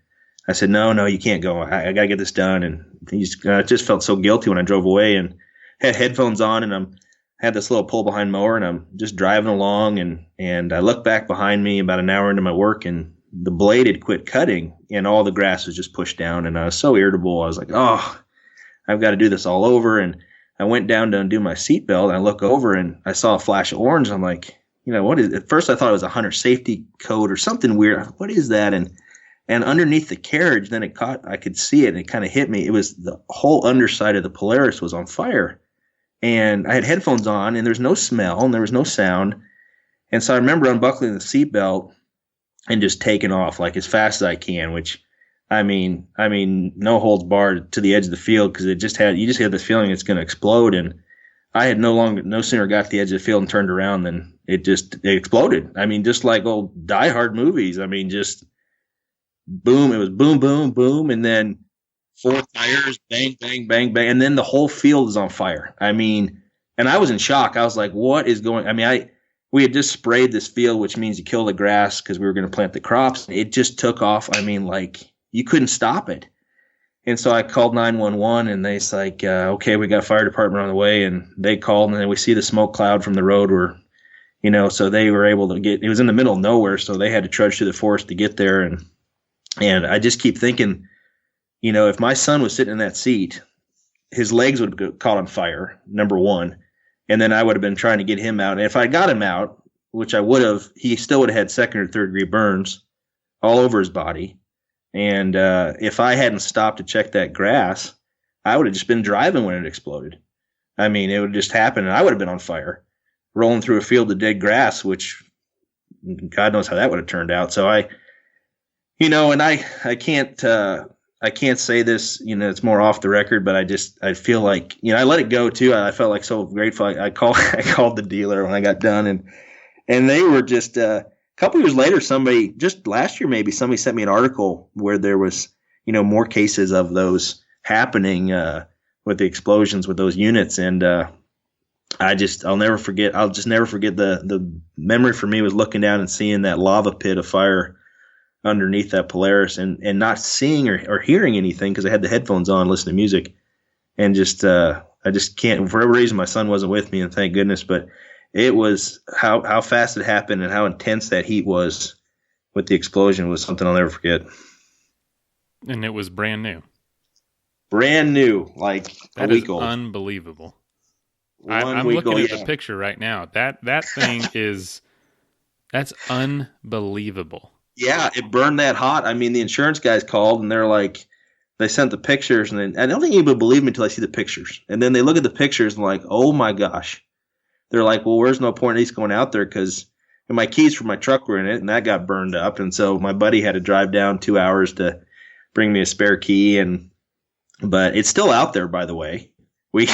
Speaker 1: I said, no, you can't go. I got to get this done. And I just felt so guilty when I drove away and had headphones on, and had this little pull behind mower, and I'm just driving along, and I look back behind me about an hour into my work, and the blade had quit cutting and all the grass was just pushed down, and I was so irritable. I was like, oh, I've got to do this all over. And I went down to undo my seatbelt, and I look over and I saw a flash of orange. I'm like, what is it? At first I thought it was a hunter safety code or something weird. What is that? And underneath the carriage, then I could see it, and it kind of hit me. It was the whole underside of the Polaris was on fire. And I had headphones on, and there was no smell, and there was no sound. And so I remember unbuckling the seatbelt and just taking off like as fast as I can, which, I mean, no holds barred to the edge of the field, because you just had this feeling it's going to explode. And I had no sooner got to the edge of the field and turned around than it exploded. I mean, just like old Die Hard movies. I mean, just boom, it was boom, boom, boom, and then 4 tires, bang, bang, bang, bang, and then the whole field is on fire. I mean, and I was in shock. I was like, what is going? I mean, we had just sprayed this field, which means you kill the grass because we were going to plant the crops. It just took off. I mean, like, you couldn't stop it. And so I called 911, and they's like, okay, we got a fire department on the way, and they called, and then we see the smoke cloud from the road where, so they were able to it was in the middle of nowhere, so they had to trudge through the forest to get there. And I just keep thinking, if my son was sitting in that seat, his legs would have caught on fire, number one. And then I would have been trying to get him out. And if I got him out, which I would have, he still would have had 2nd or 3rd degree burns all over his body. And if I hadn't stopped to check that grass, I would have just been driving when it exploded. I mean, it would have just happened, and I would have been on fire, rolling through a field of dead grass, which God knows how that would have turned out. So I can't say this, it's more off the record, but I feel like, I let it go too. I felt like so grateful. I called the dealer when I got done, and they were just, a couple years later, just last year, maybe somebody sent me an article where there was, more cases of those happening, with the explosions with those units. And, I'll just never forget the memory for me was looking down and seeing that lava pit of fire underneath that Polaris, and not seeing or hearing anything because I had the headphones on, listening to music, and I just can't, for whatever reason, my son wasn't with me, and thank goodness, but it was how fast it happened and how intense that heat was with the explosion was something I'll never forget.
Speaker 2: And it was brand new,
Speaker 1: like
Speaker 2: that
Speaker 1: a week
Speaker 2: is
Speaker 1: old.
Speaker 2: Unbelievable. I'm looking at the picture right now. That thing that's unbelievable.
Speaker 1: Yeah, it burned that hot. I mean, the insurance guys called, and they're like, they sent the pictures, and then I don't think anybody believed me until I see the pictures. And then they look at the pictures and like, oh my gosh. They're like, well, where's no point in these going out there, because my keys for my truck were in it, and that got burned up. And so my buddy had to drive down 2 hours to bring me a spare key, but it's still out there, by the way. We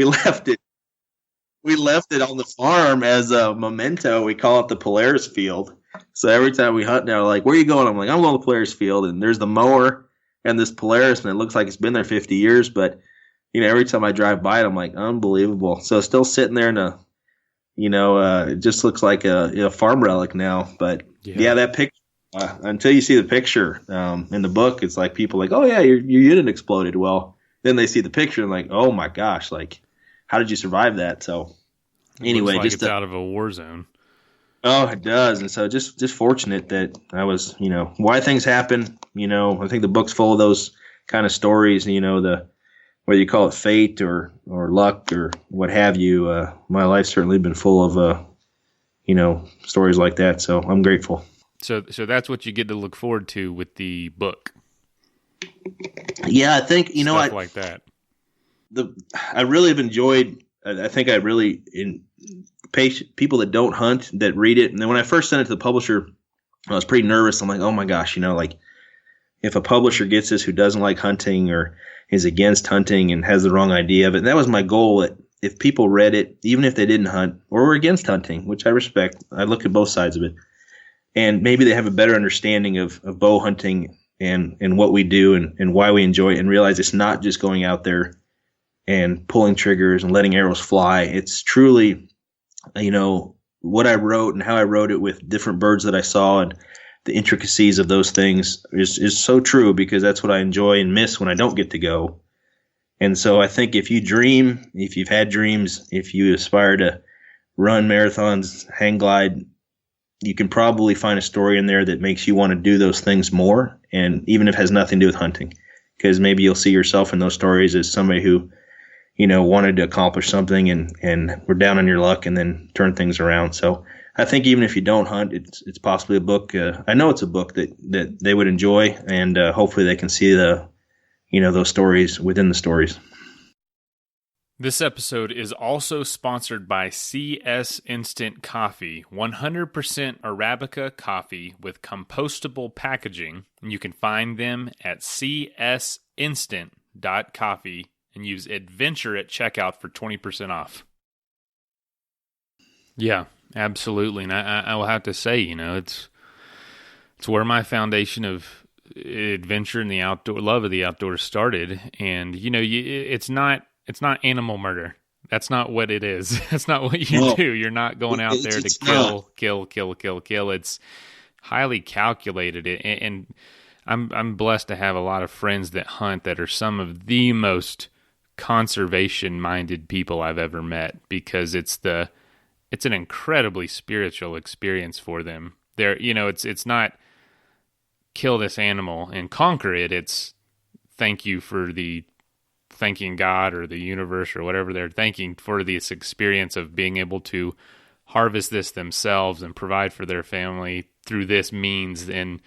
Speaker 1: left it on the farm as a memento. We call it the Polaris field. So every time we hunt now, like, where are you going? I'm like, I'm going to the Polaris field, and there's the mower and this Polaris, and it looks like it's been there 50 years. But, every time I drive by it, I'm like, unbelievable. So it's still sitting there it just looks like a farm relic now. But yeah that picture, until you see the picture in the book, it's like people like, oh yeah, your unit exploded. Well, then they see the picture and like, oh my gosh, like, how did you survive that? So anyway,
Speaker 2: looks like it's out of a war zone.
Speaker 1: Oh, it does. And so just fortunate that I was, why things happen. I think the book's full of those kind of stories, whether you call it fate or luck or what have you. My life's certainly been full of, stories like that. So I'm grateful.
Speaker 2: So that's what you get to look forward to with the book.
Speaker 1: Yeah, I think,
Speaker 2: Stuff like that.
Speaker 1: I really have enjoyed, I think I really, people that don't hunt that read it. And then when I first sent it to the publisher, I was pretty nervous. I'm like, oh my gosh, like if a publisher gets this who doesn't like hunting or is against hunting and has the wrong idea of it. And that was my goal, that if people read it, even if they didn't hunt or were against hunting, which I respect, I look at both sides of it, and maybe they have a better understanding of bow hunting and what we do and why we enjoy it, and realize it's not just going out there and pulling triggers and letting arrows fly. It's truly, what I wrote and how I wrote it with different birds that I saw and the intricacies of those things is so true, because that's what I enjoy and miss when I don't get to go. And so I think if you dream, if you've had dreams, if you aspire to run marathons, hang glide, you can probably find a story in there that makes you want to do those things more. And even if it has nothing to do with hunting, because maybe you'll see yourself in those stories as somebody who, wanted to accomplish something and were down on your luck and then turn things around. So I think even if you don't hunt, it's possibly a book. I know it's a book that they would enjoy, and hopefully they can see those stories within the stories.
Speaker 2: This episode is also sponsored by CS Instant Coffee, 100% Arabica coffee with compostable packaging. And you can find them at csinstant.coffee and use adventure at checkout for 20% off. Yeah, absolutely. And I will have to say, it's where my foundation of adventure and the outdoor love of the outdoors started. And it's not animal murder. That's not what it is. That's not what you do. You're not going out there to kill. It's highly calculated. And I'm blessed to have a lot of friends that hunt that are some of the most conservation-minded people I've ever met, because it's an incredibly spiritual experience for them. It's not kill this animal and conquer it. It's thanking God or the universe or whatever they're thanking for this experience of being able to harvest this themselves and provide for their family through this means. And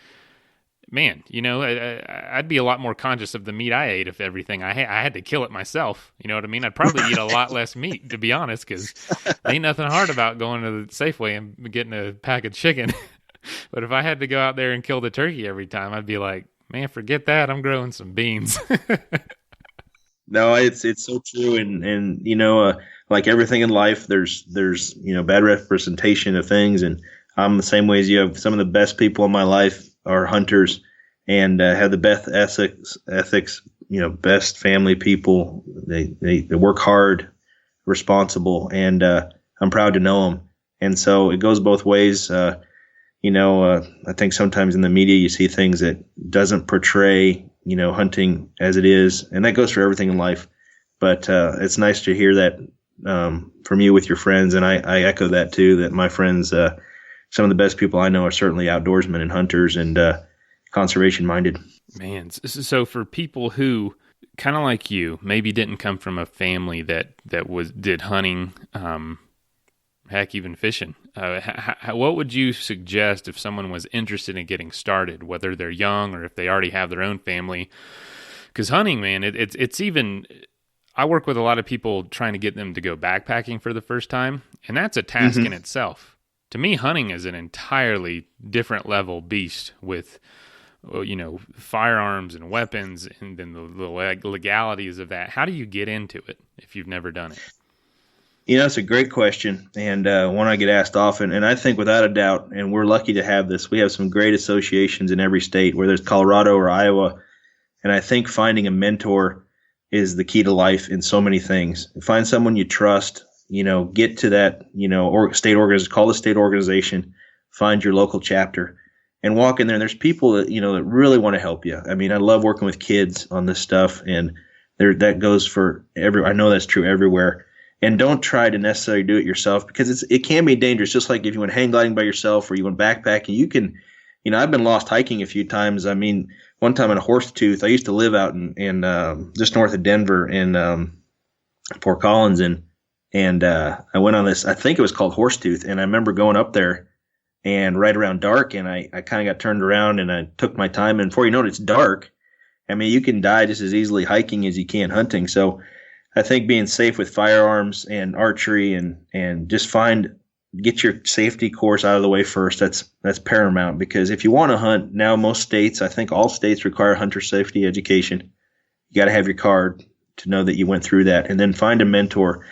Speaker 2: man, I'd be a lot more conscious of the meat I ate if everything I had to kill it myself. You know what I mean? I'd probably eat a lot less meat, to be honest, because ain't nothing hard about going to the Safeway and getting a pack of chicken. But if I had to go out there and kill the turkey every time, I'd be like, man, forget that. I'm growing some beans.
Speaker 1: No, it's so true. And like everything in life, there's bad representation of things. And I'm the same way as you. Have some of the best people in my life are hunters and have the best ethics, best family people. They work hard, responsible, and I'm proud to know them. And so it goes both ways. I think sometimes in the media you see things that doesn't portray, hunting as it is, and that goes for everything in life. But it's nice to hear that from you with your friends, and I echo that too. That my friends, some of the best people I know are certainly outdoorsmen and hunters and conservation minded. Man,
Speaker 2: so for people who kind of like you, maybe didn't come from a family that did hunting, heck, even fishing. What would you suggest if someone was interested in getting started, whether they're young or if they already have their own family? Because hunting, man, it's even. I work with a lot of people trying to get them to go backpacking for the first time, and that's a task in itself. To me, hunting is an entirely different level beast with, firearms and weapons, and then the legalities of that. How do you get into it if you've never done it?
Speaker 1: It's a great question, and one I get asked often. And I think without a doubt, and we're lucky to have this, we have some great associations in every state, whether it's Colorado or Iowa. And I think finding a mentor is the key to life in so many things. Find someone you trust, get to that, state organization, call the state organization, find your local chapter and walk in there. And there's people that, that really want to help you. I mean, I love working with kids on this stuff, and that goes for I know that's true everywhere. and don't try to necessarily do it yourself, because it can be dangerous. Just like if you went hang gliding by yourself or you went backpacking, you can, I've been lost hiking a few times. I mean, one time in a Horsetooth, I used to live out in just north of Denver in Fort Collins, and I went on this, I think it was called Horsetooth, and I remember going up there and right around dark, and I kind of got turned around and I took my time, and before you know it, it's dark. I mean, you can die just as easily hiking as you can hunting. So I think being safe with firearms and archery and just get your safety course out of the way first. That's paramount, because if you want to hunt now, most states, I think all states require hunter safety education. You got to have your card to know that you went through that, and then find a mentor.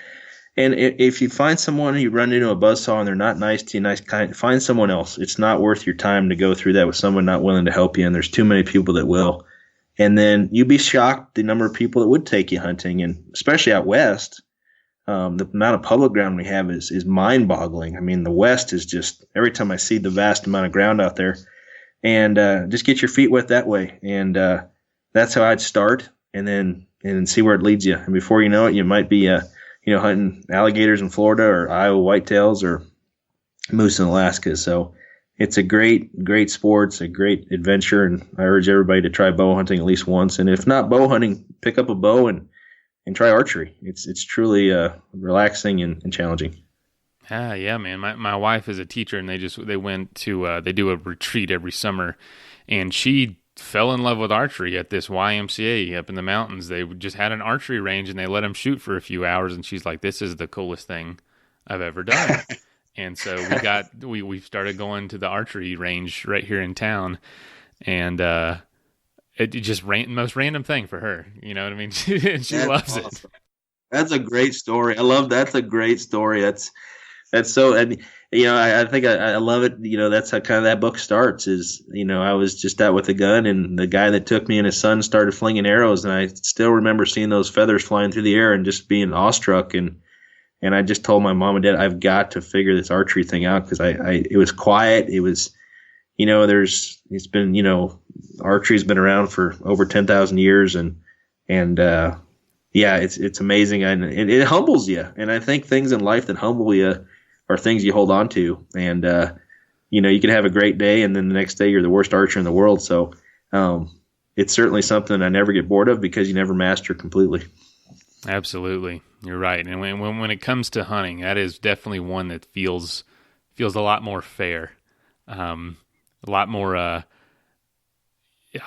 Speaker 1: And if you find someone, you run into a buzzsaw and they're not nice to you, find someone else. It's not worth your time to go through that with someone not willing to help you, and there's too many people that will. And then you'd be shocked the number of people that would take you hunting, and especially out west, the amount of public ground we have is mind-boggling. I mean, the West is just, every time I see the vast amount of ground out there, and just get your feet wet that way. And that's how I'd start, and then see where it leads you. And before you know it, you might be hunting alligators in Florida or Iowa whitetails or moose in Alaska. So it's a great sport. It's a great adventure, and I urge everybody to try bow hunting at least once. And if not bow hunting, pick up a bow and try archery. It's truly relaxing and challenging.
Speaker 2: Yeah, man. My wife is a teacher, and they went to they do a retreat every summer, and she fell in love with archery at this YMCA up in the mountains. They just had an archery range, and they let them shoot for a few hours, and she's like, "This is the coolest thing I've ever done." And so we started going to the archery range right here in town, and it just most random thing for her. You know what I mean? She loves awesome. It.
Speaker 1: That's a great story. I love that's a great story. That's so, and I think I love it. That's how kind of that book starts. Is I was just out with a gun, and the guy that took me and his son started flinging arrows, and I still remember seeing those feathers flying through the air and just being awestruck. And I just told my mom and dad, I've got to figure this archery thing out, because it was quiet. It was, it's been, archery's been around for over 10,000 years, and it's amazing, and it humbles you. And I think things in life that humble you are things you hold on to. And you can have a great day, and then the next day you're the worst archer in the world. So it's certainly something I never get bored of, because you never master completely.
Speaker 2: Absolutely, you're right. And when it comes to hunting, that is definitely one that feels a lot more fair, a lot more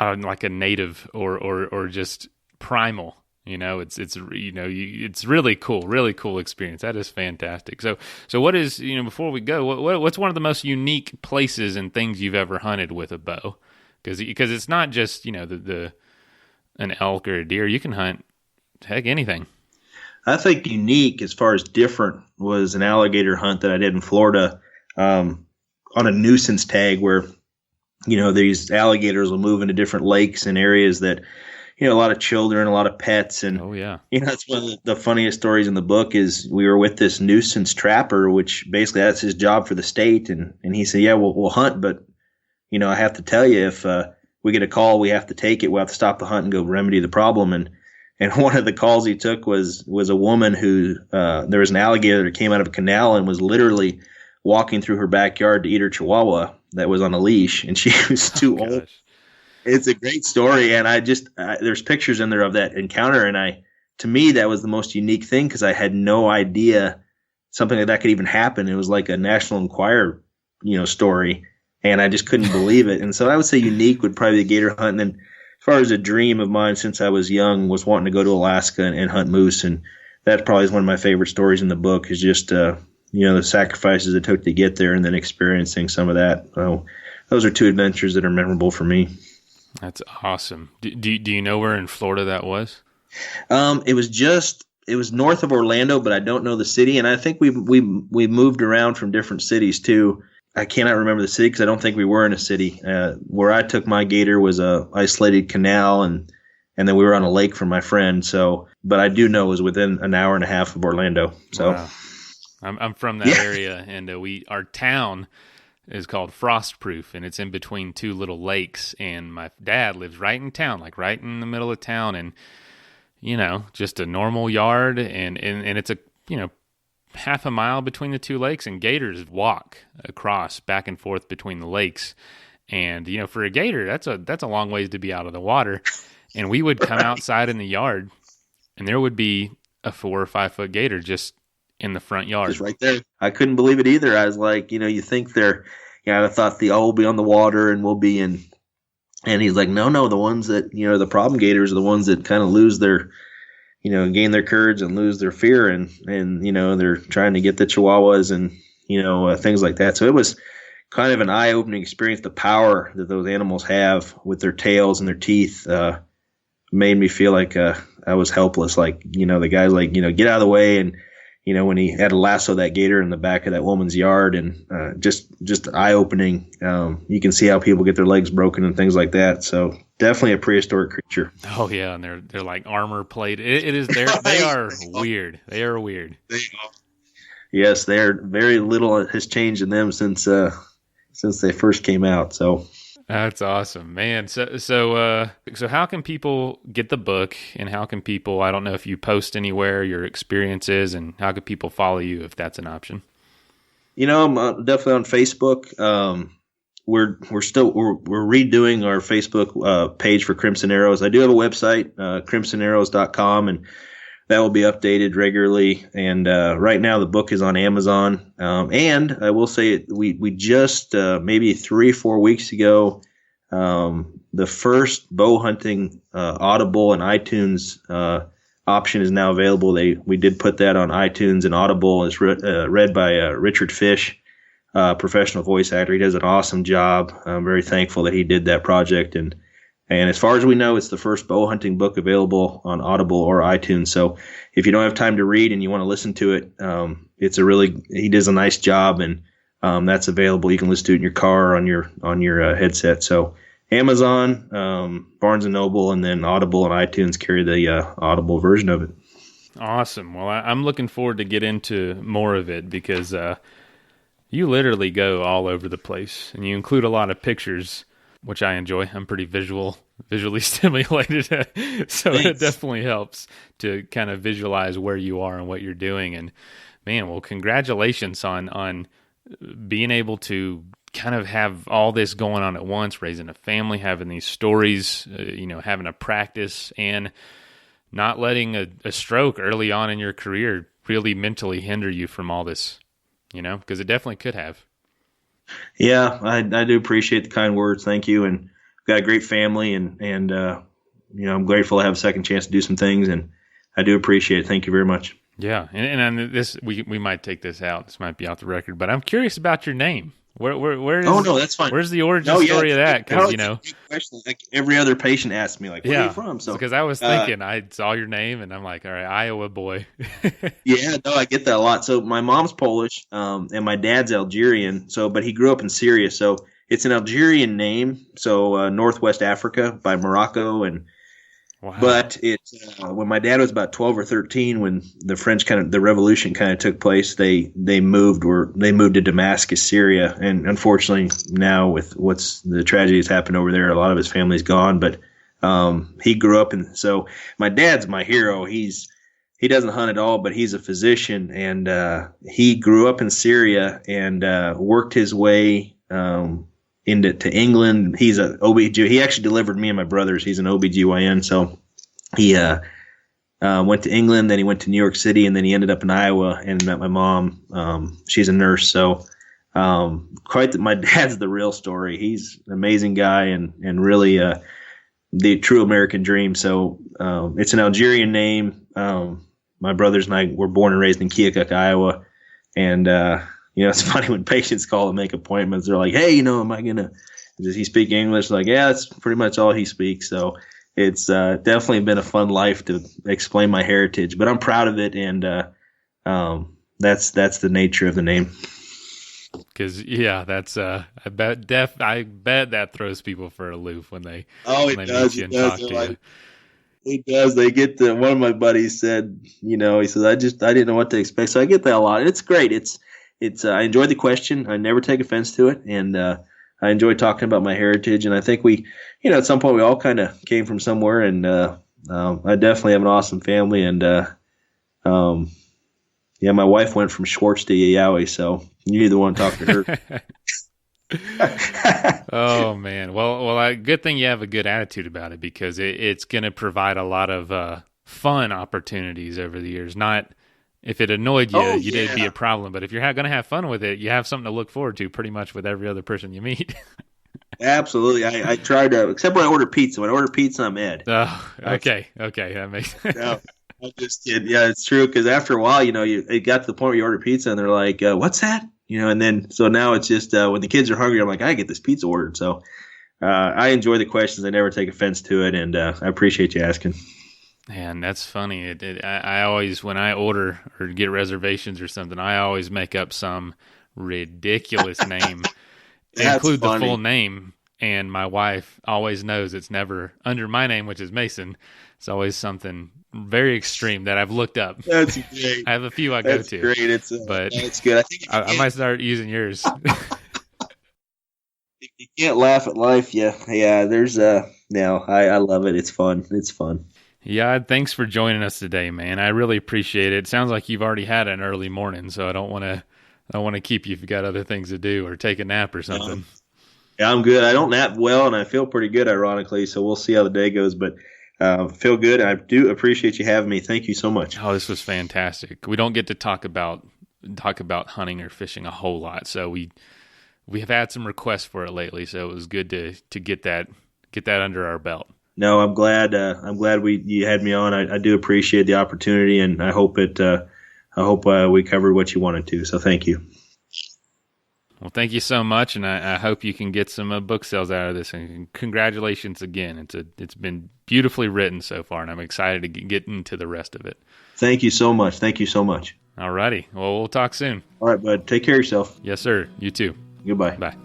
Speaker 2: like a native or just primal. It's really cool experience. That is fantastic. So what is, before we go, what's one of the most unique places and things you've ever hunted with a bow? Because it's not just an elk or a deer. You can hunt heck anything.
Speaker 1: I think unique as far as different was an alligator hunt that I did in Florida on a nuisance tag, where these alligators will move into different lakes and areas that a lot of children, a lot of pets. And that's one of the funniest stories in the book. Is we were with this nuisance trapper, which basically that's his job for the state, and he said, yeah, we'll hunt, but I have to tell you, if we get a call, we have to take it. We'll have to stop the hunt and go remedy the problem. And one of the calls he took was a woman who there was an alligator that came out of a canal and was literally walking through her backyard to eat her chihuahua that was on a leash, and she was too old. It's a great story, and there's pictures in there of that encounter, and to me that was the most unique thing, because I had no idea something like that could even happen. It was like a National Enquirer, story, and I just couldn't believe it. And so I would say unique would probably be the gator hunt. And then as far as a dream of mine since I was young was wanting to go to Alaska and hunt moose, and that probably is one of my favorite stories in the book, is just the sacrifices it took to get there, and then experiencing some of that. So those are two adventures that are memorable for me.
Speaker 2: That's awesome. Do you know where in Florida that was?
Speaker 1: It was north of Orlando, but I don't know the city. And I think we moved around from different cities too. I cannot remember the city, because I don't think we were in a city. Where I took my gator was a isolated canal, and then we were on a lake from my friend. So, but I do know it was within an hour and a half of Orlando. So,
Speaker 2: wow. I'm from that area, and our town is called Frostproof, and it's in between two little lakes, and my dad lives right in town, like right in the middle of town, and just a normal yard, and it's half a mile between the two lakes, and gators walk across back and forth between the lakes. And, for a gator, that's a long ways to be out of the water. And we would come outside in the yard, and there would be a 4 or 5 foot gator just in the front yard.
Speaker 1: Just right there. I couldn't believe it either. I was like, you think they're, I thought we'll be on the water and we'll be in. And he's like, no, the ones that, the problem gators are the ones that kind of lose their, gain their courage and lose their fear. And they're trying to get the chihuahuas and, things like that. So it was kind of an eye-opening experience. The power that those animals have with their tails and their teeth made me feel like I was helpless. Like, the guy's like, get out of the way. And, when he had to lasso that gator in the back of that woman's yard, and just eye-opening. You can see how people get their legs broken and things like that. So definitely a prehistoric creature.
Speaker 2: Oh yeah, and they're like armor plated. It is. They are weird. They are weird.
Speaker 1: Yes, very little has changed in them since they first came out. So
Speaker 2: that's awesome, man. So how can people get the book, and how can people, I don't know if you post anywhere your experiences, and how can people follow you if that's an option?
Speaker 1: I'm definitely on Facebook. We're redoing our Facebook page for Crimson Arrows. I do have a website, crimsonarrows.com, and that will be updated regularly. And right now the book is on Amazon. And I will say we just maybe 3-4 weeks ago, the first Bowhunting Audible and iTunes option is now available. We did put that on iTunes and Audible. It's read by Richard Fish, professional voice actor. He does an awesome job. I'm very thankful that he did that project. And as far as we know, it's the first bow hunting book available on Audible or iTunes. So if you don't have time to read and you want to listen to it, he does a nice job, and that's available. You can listen to it in your car or on your headset. So Amazon, Barnes & Noble, and then Audible and iTunes carry the Audible version of it.
Speaker 2: Awesome. Well, I'm looking forward to get into more of it, because you literally go all over the place, and you include a lot of pictures, which I enjoy. I'm pretty visually stimulated, so Thanks. It definitely helps to kind of visualize where you are and what you're doing. And man, well, congratulations on being able to kind of have all this going on at once, raising a family, having these stories, having a practice, and not letting a stroke early on in your career really mentally hinder you from all this, because it definitely could have.
Speaker 1: Yeah, I do appreciate the kind words. Thank you. And I've got a great family, and I'm grateful to have a second chance to do some things, and I do appreciate it. Thank you very much.
Speaker 2: Yeah. And this, we might take this out. This might be off the record, but I'm curious about your name. Where is,
Speaker 1: oh no, that's fine.
Speaker 2: Where's the origin story of that? Because
Speaker 1: like every other patient asks me, like, where are you from? So
Speaker 2: because I was thinking, I saw your name and I'm like, all right, Iowa boy.
Speaker 1: Yeah, no, I get that a lot. So my mom's Polish, and my dad's Algerian. So, but he grew up in Syria, so it's an Algerian name. So Northwest Africa by Morocco, and wow. But it's when my dad was about 12 or 13, when the revolution kind of took place, they moved to Damascus, Syria, and unfortunately now with the tragedies happened over there, a lot of his family's gone. But he grew up so my dad's my hero. He doesn't hunt at all, but he's a physician, and he grew up in Syria and worked his way to England. He's a OBGYN. He actually delivered me and my brothers. He's an OBGYN. So he went to England, then he went to New York City, and then he ended up in Iowa and met my mom. She's a nurse. So my dad's the real story. He's an amazing guy and really the true American dream. So it's an Algerian name. My brothers and I were born and raised in Keokuk, Iowa. And it's funny when patients call and make appointments. They're like, "Hey, does he speak English?" Like, yeah, that's pretty much all he speaks. So it's definitely been a fun life to explain my heritage, but I'm proud of it, and that's the nature of the name.
Speaker 2: Because that's I bet that throws people for a loop when they
Speaker 1: meet
Speaker 2: you and talk to you.
Speaker 1: It does. They get one of my buddies said, he says, I didn't know what to expect. So I get that a lot. It's great. It's I enjoy the question. I never take offense to it. And I enjoy talking about my heritage. And I think we, at some point we all kind of came from somewhere. And I definitely have an awesome family. And, Yeah, my wife went from Schwartz to Yehyawi, so you either want to talk to her.
Speaker 2: Oh man. Well, good thing you have a good attitude about it, because it's going to provide a lot of fun opportunities over the years. Not if it annoyed you, it'd be a problem. But if you're going to have fun with it, you have something to look forward to pretty much with every other person you meet.
Speaker 1: Absolutely. I try to, except when I order pizza. When I order pizza, I'm Ed.
Speaker 2: Oh, okay. That makes sense.
Speaker 1: No, I'm just kidding. Yeah, it's true. Because after a while, it got to the point where you order pizza and they're like, what's that? And then, so now it's just when the kids are hungry, I'm like, I get this pizza ordered. So I enjoy the questions. I never take offense to it. And I appreciate you asking.
Speaker 2: Man, that's funny. I always, when I order or get reservations or something, I always make up some ridiculous name. Include the full name, and my wife always knows it's never under my name, which is Mason. It's always something very extreme that I've looked up.
Speaker 1: That's great.
Speaker 2: I have a few I go to.
Speaker 1: That's great.
Speaker 2: But
Speaker 1: that's good. I think
Speaker 2: I might start using yours.
Speaker 1: You can't laugh at life. Yeah. There's no. I love it. It's fun. It's fun.
Speaker 2: Yeah, thanks for joining us today, man. I really appreciate it. It sounds like you've already had an early morning, so I don't want to keep you if you got other things to do or take a nap or something.
Speaker 1: Yeah, I'm good. I don't nap well, and I feel pretty good, ironically. So we'll see how the day goes, but feel good. I do appreciate you having me. Thank you so much.
Speaker 2: Oh, this was fantastic. We don't get to talk about hunting or fishing a whole lot, so we have had some requests for it lately. So it was good to get that under our belt.
Speaker 1: No, I'm glad. You had me on. I do appreciate the opportunity, and I hope we covered what you wanted to. So thank you.
Speaker 2: Well, thank you so much, and I hope you can get some book sales out of this. And congratulations again. It's been beautifully written so far, and I'm excited to get into the rest of it.
Speaker 1: Thank you so much. Thank you so much.
Speaker 2: All righty. Well, we'll talk soon.
Speaker 1: All right, bud. Take care of yourself.
Speaker 2: Yes, sir. You too.
Speaker 1: Goodbye.
Speaker 2: Bye.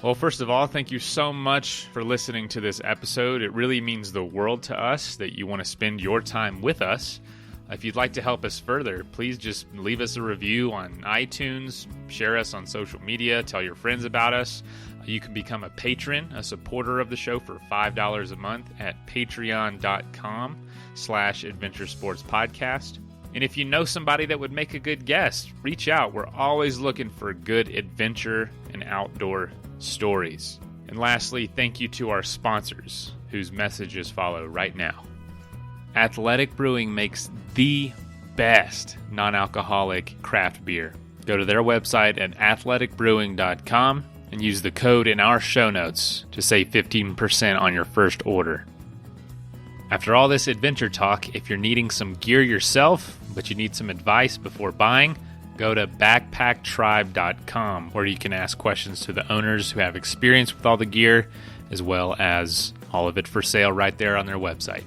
Speaker 2: Well, first of all, thank you so much for listening to this episode. It really means the world to us that you want to spend your time with us. If you'd like to help us further, please just leave us a review on iTunes, share us on social media, tell your friends about us. You can become a patron, a supporter of the show for $5 a month at patreon.com/adventuresportspodcast. And if you know somebody that would make a good guest, reach out. We're always looking for good adventure and outdoor stories. And lastly, thank you to our sponsors, whose messages follow right now. Athletic Brewing makes the best non-alcoholic craft beer. Go to their website at athleticbrewing.com and use the code in our show notes to save 15% on your first order. After all this adventure talk, if you're needing some gear yourself, but you need some advice before buying, go to backpacktribe.com, where you can ask questions to the owners who have experience with all the gear, as well as all of it for sale right there on their website.